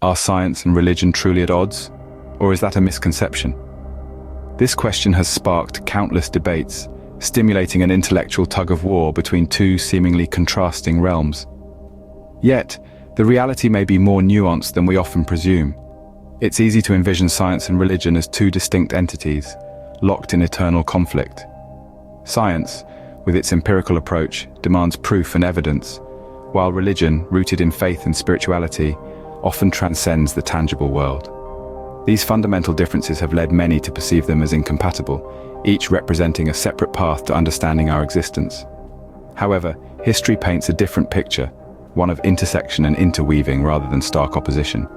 Are science and religion truly at odds, or is that a misconception? This question has sparked countless debates, stimulating an intellectual tug-of-war between two seemingly contrasting realms. Yet, the reality may be more nuanced than we often presume. It's easy to envision science and religion as two distinct entities, locked in eternal conflict. Science, with its empirical approach, demands proof and evidence, while religion, rooted in faith and spirituality, often transcends the tangible world. These fundamental differences have led many to perceive them as incompatible, each representing a separate path to understanding our existence. However, history paints a different picture, one of intersection and interweaving rather than stark opposition.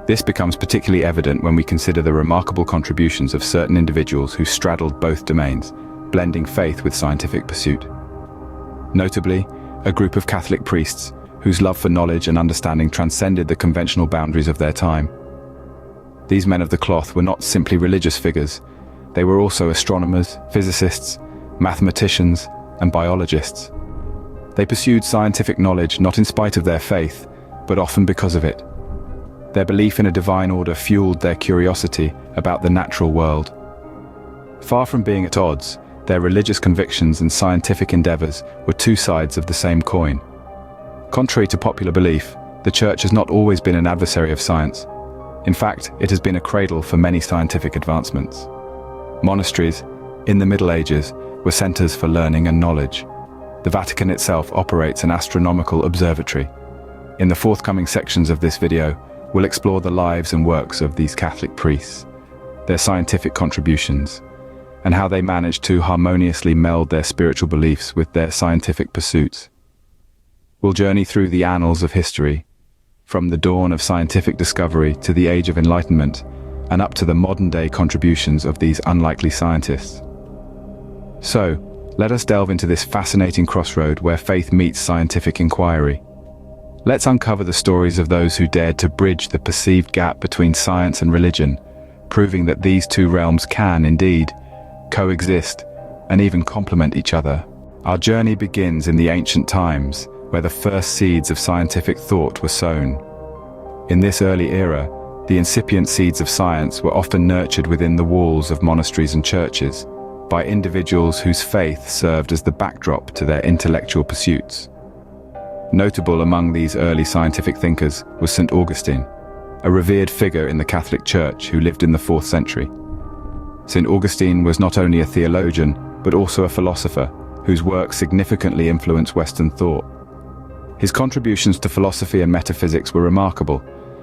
This becomes particularly evident when we consider the remarkable contributions of certain individuals who straddled both domains, blending faith with scientific pursuit. Notably, a group of Catholic priests whose love for knowledge and understanding transcended the conventional boundaries of their time. These men of the cloth were not simply religious figures. They were also astronomers, physicists, mathematicians, and biologists. They pursued scientific knowledge not in spite of their faith, but often because of it. Their belief in a divine order fueled their curiosity about the natural world. Far from being at odds, their religious convictions and scientific endeavors were two sides of the same coin. Contrary to popular belief, the Church has not always been an adversary of science. In fact, it has been a cradle for many scientific advancements. Monasteries, in the Middle Ages, were centers for learning and knowledge. The Vatican itself operates an astronomical observatory. In the forthcoming sections of this video, we'll explore the lives and works of these Catholic priests, their scientific contributions, and how they managed to harmoniously meld their spiritual beliefs with their scientific pursuits. We'll journey through the annals of history, from the dawn of scientific discovery to the Age of Enlightenment, and up to the modern-day contributions of these unlikely scientists. So, let us delve into this fascinating crossroad where faith meets scientific inquiry. Let's uncover the stories of those who dared to bridge the perceived gap between science and religion, proving that these two realms can, indeed, coexist and even complement each other. Our journey begins in the ancient times, where the first seeds of scientific thought were sown. In this early era, the incipient seeds of science were often nurtured within the walls of monasteries and churches, by individuals whose faith served as the backdrop to their intellectual pursuits. Notable among these early scientific thinkers was St. Augustine, a revered figure in the Catholic Church who lived in the 4th century. St. Augustine was not only a theologian, but also a philosopher, whose work significantly influenced Western thought. His contributions to philosophy and metaphysics were remarkable,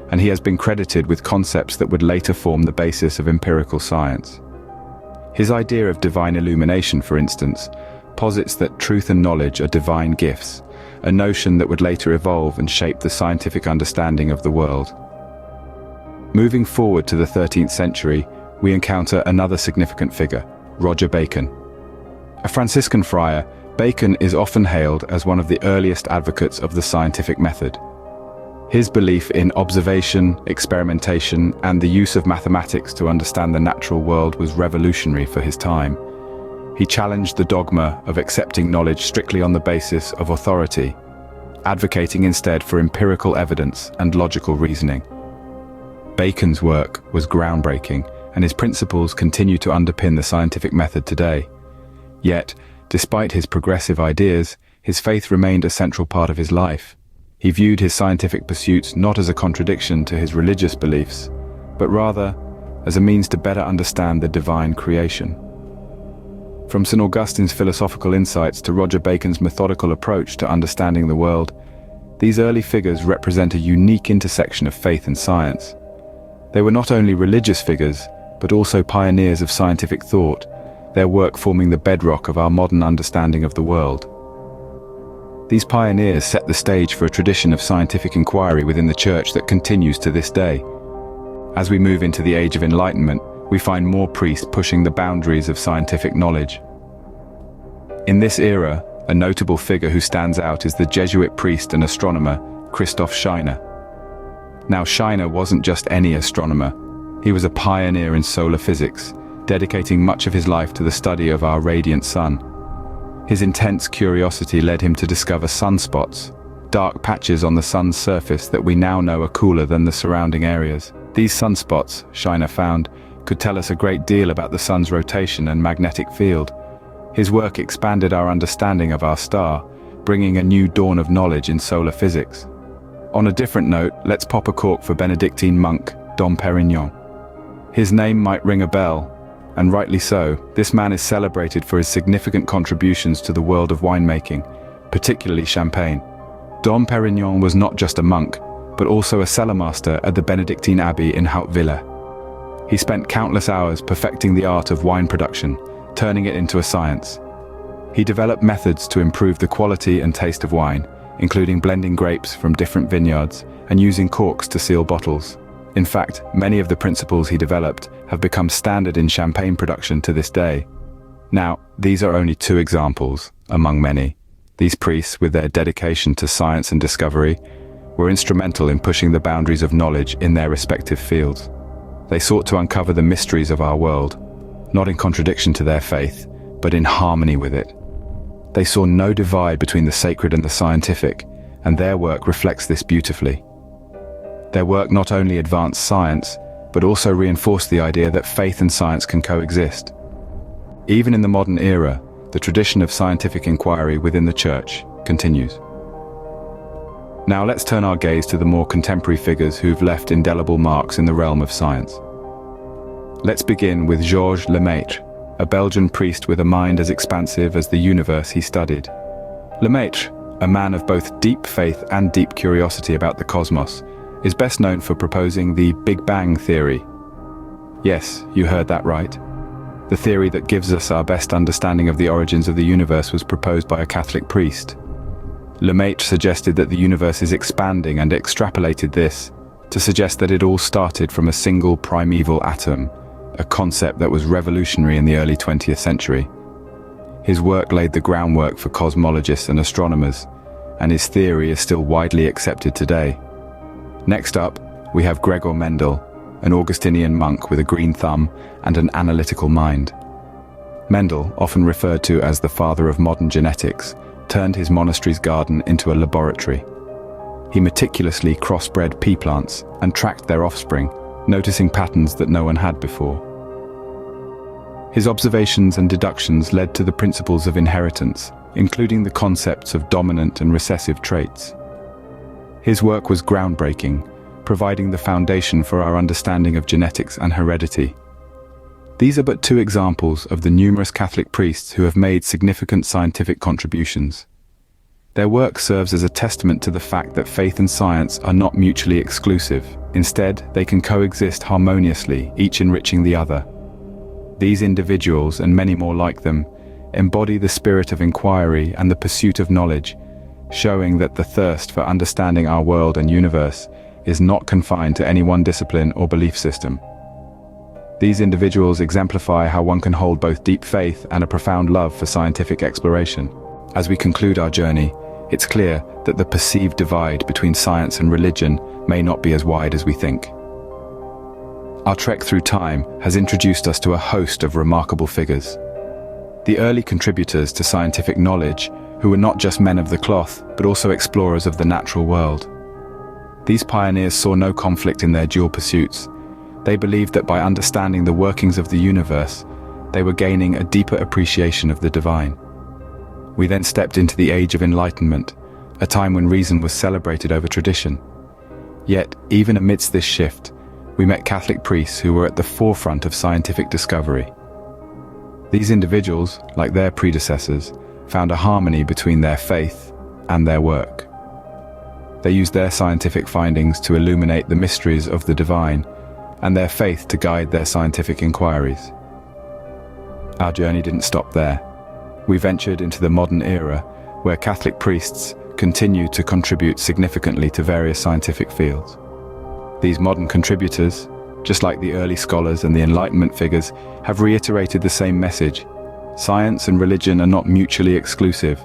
and he has been credited with concepts that would later form the basis of empirical science. His idea of divine illumination, for instance, posits that truth and knowledge are divine gifts, a notion that would later evolve and shape the scientific understanding of the world. Moving forward to the 13th century, we encounter another significant figure, Roger Bacon. A Franciscan friar, Bacon is often hailed as one of the earliest advocates of the scientific method. His belief in observation, experimentation, and the use of mathematics to understand the natural world was revolutionary for his time. He challenged the dogma of accepting knowledge strictly on the basis of authority, advocating instead for empirical evidence and logical reasoning. Bacon's work was groundbreaking, and his principles continue to underpin the scientific method today. Yet, despite his progressive ideas, his faith remained a central part of his life. He viewed his scientific pursuits not as a contradiction to his religious beliefs, but rather as a means to better understand the divine creation. From St. Augustine's philosophical insights to Roger Bacon's methodical approach to understanding the world, these early figures represent a unique intersection of faith and science. They were not only religious figures, but also pioneers of scientific thought, their work forming the bedrock of our modern understanding of the world. These pioneers set the stage for a tradition of scientific inquiry within the Church that continues to this day. As we move into the Age of Enlightenment, we find more priests pushing the boundaries of scientific knowledge. In this era, a notable figure who stands out is the Jesuit priest and astronomer, Christoph Scheiner. Now, Scheiner wasn't just any astronomer. He was a pioneer in solar physics, dedicating much of his life to the study of our radiant sun. His intense curiosity led him to discover sunspots, dark patches on the sun's surface that we now know are cooler than the surrounding areas. These sunspots, Scheiner found, could tell us a great deal about the sun's rotation and magnetic field. His work expanded our understanding of our star, bringing a new dawn of knowledge in solar physics. On a different note, let's pop a cork for Benedictine monk Dom Perignon. His name might ring a bell, and rightly so. This man is celebrated for his significant contributions to the world of winemaking, particularly champagne. Dom Perignon was not just a monk, but also a cellarmaster at the Benedictine Abbey in Hauteville. He spent countless hours perfecting the art of wine production, turning it into a science. He developed methods to improve the quality and taste of wine, including blending grapes from different vineyards and using corks to seal bottles. In fact, many of the principles he developed have become standard in champagne production to this day. Now, these are only two examples, among many. These priests, with their dedication to science and discovery, were instrumental in pushing the boundaries of knowledge in their respective fields. They sought to uncover the mysteries of our world, not in contradiction to their faith, but in harmony with it. They saw no divide between the sacred and the scientific, and their work reflects this beautifully. Their work not only advanced science, but also reinforced the idea that faith and science can coexist. Even in the modern era, the tradition of scientific inquiry within the Church continues. Now let's turn our gaze to the more contemporary figures who've left indelible marks in the realm of science. Let's begin with Georges Lemaitre, a Belgian priest with a mind as expansive as the universe he studied. Lemaitre, a man of both deep faith and deep curiosity about the cosmos, is best known for proposing the Big Bang theory. Yes, you heard that right. The theory that gives us our best understanding of the origins of the universe was proposed by a Catholic priest. Lemaitre suggested that the universe is expanding and extrapolated this to suggest that it all started from a single primeval atom, a concept that was revolutionary in the early 20th century. His work laid the groundwork for cosmologists and astronomers, and his theory is still widely accepted today. Next up, we have Gregor Mendel, an Augustinian monk with a green thumb and an analytical mind. Mendel, often referred to as the father of modern genetics, turned his monastery's garden into a laboratory. He meticulously crossbred pea plants and tracked their offspring, noticing patterns that no one had before. His observations and deductions led to the principles of inheritance, including the concepts of dominant and recessive traits. His work was groundbreaking, providing the foundation for our understanding of genetics and heredity. These are but two examples of the numerous Catholic priests who have made significant scientific contributions. Their work serves as a testament to the fact that faith and science are not mutually exclusive. Instead, they can coexist harmoniously, each enriching the other. These individuals, and many more like them, embody the spirit of inquiry and the pursuit of knowledge, showing that the thirst for understanding our world and universe is not confined to any one discipline or belief system. These individuals exemplify how one can hold both deep faith and a profound love for scientific exploration. As we conclude our journey, it's clear that the perceived divide between science and religion may not be as wide as we think. Our trek through time has introduced us to a host of remarkable figures. The early contributors to scientific knowledge, who were not just men of the cloth, but also explorers of the natural world. These pioneers saw no conflict in their dual pursuits. They believed that by understanding the workings of the universe, they were gaining a deeper appreciation of the divine. We then stepped into the Age of Enlightenment, a time when reason was celebrated over tradition. Yet, even amidst this shift, we met Catholic priests who were at the forefront of scientific discovery. These individuals, like their predecessors, found a harmony between their faith and their work. They used their scientific findings to illuminate the mysteries of the divine, and their faith to guide their scientific inquiries. Our journey didn't stop there. We ventured into the modern era, where Catholic priests continue to contribute significantly to various scientific fields. These modern contributors, just like the early scholars and the Enlightenment figures, have reiterated the same message. Science and religion are not mutually exclusive.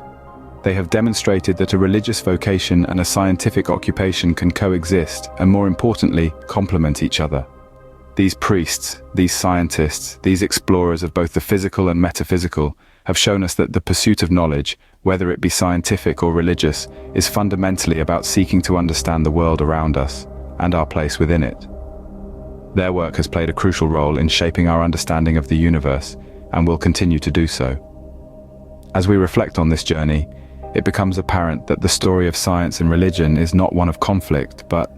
They have demonstrated that a religious vocation and a scientific occupation can coexist, and more importantly, complement each other. These priests, these scientists, these explorers of both the physical and metaphysical have shown us that the pursuit of knowledge, whether it be scientific or religious, is fundamentally about seeking to understand the world around us and our place within it. Their work has played a crucial role in shaping our understanding of the universe and will continue to do so. As we reflect on this journey, it becomes apparent that the story of science and religion is not one of conflict, but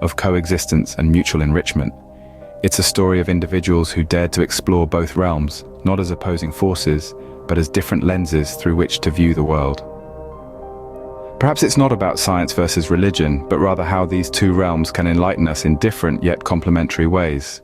of coexistence and mutual enrichment. It's a story of individuals who dared to explore both realms, not as opposing forces, but as different lenses through which to view the world. Perhaps it's not about science versus religion, but rather how these two realms can enlighten us in different yet complementary ways.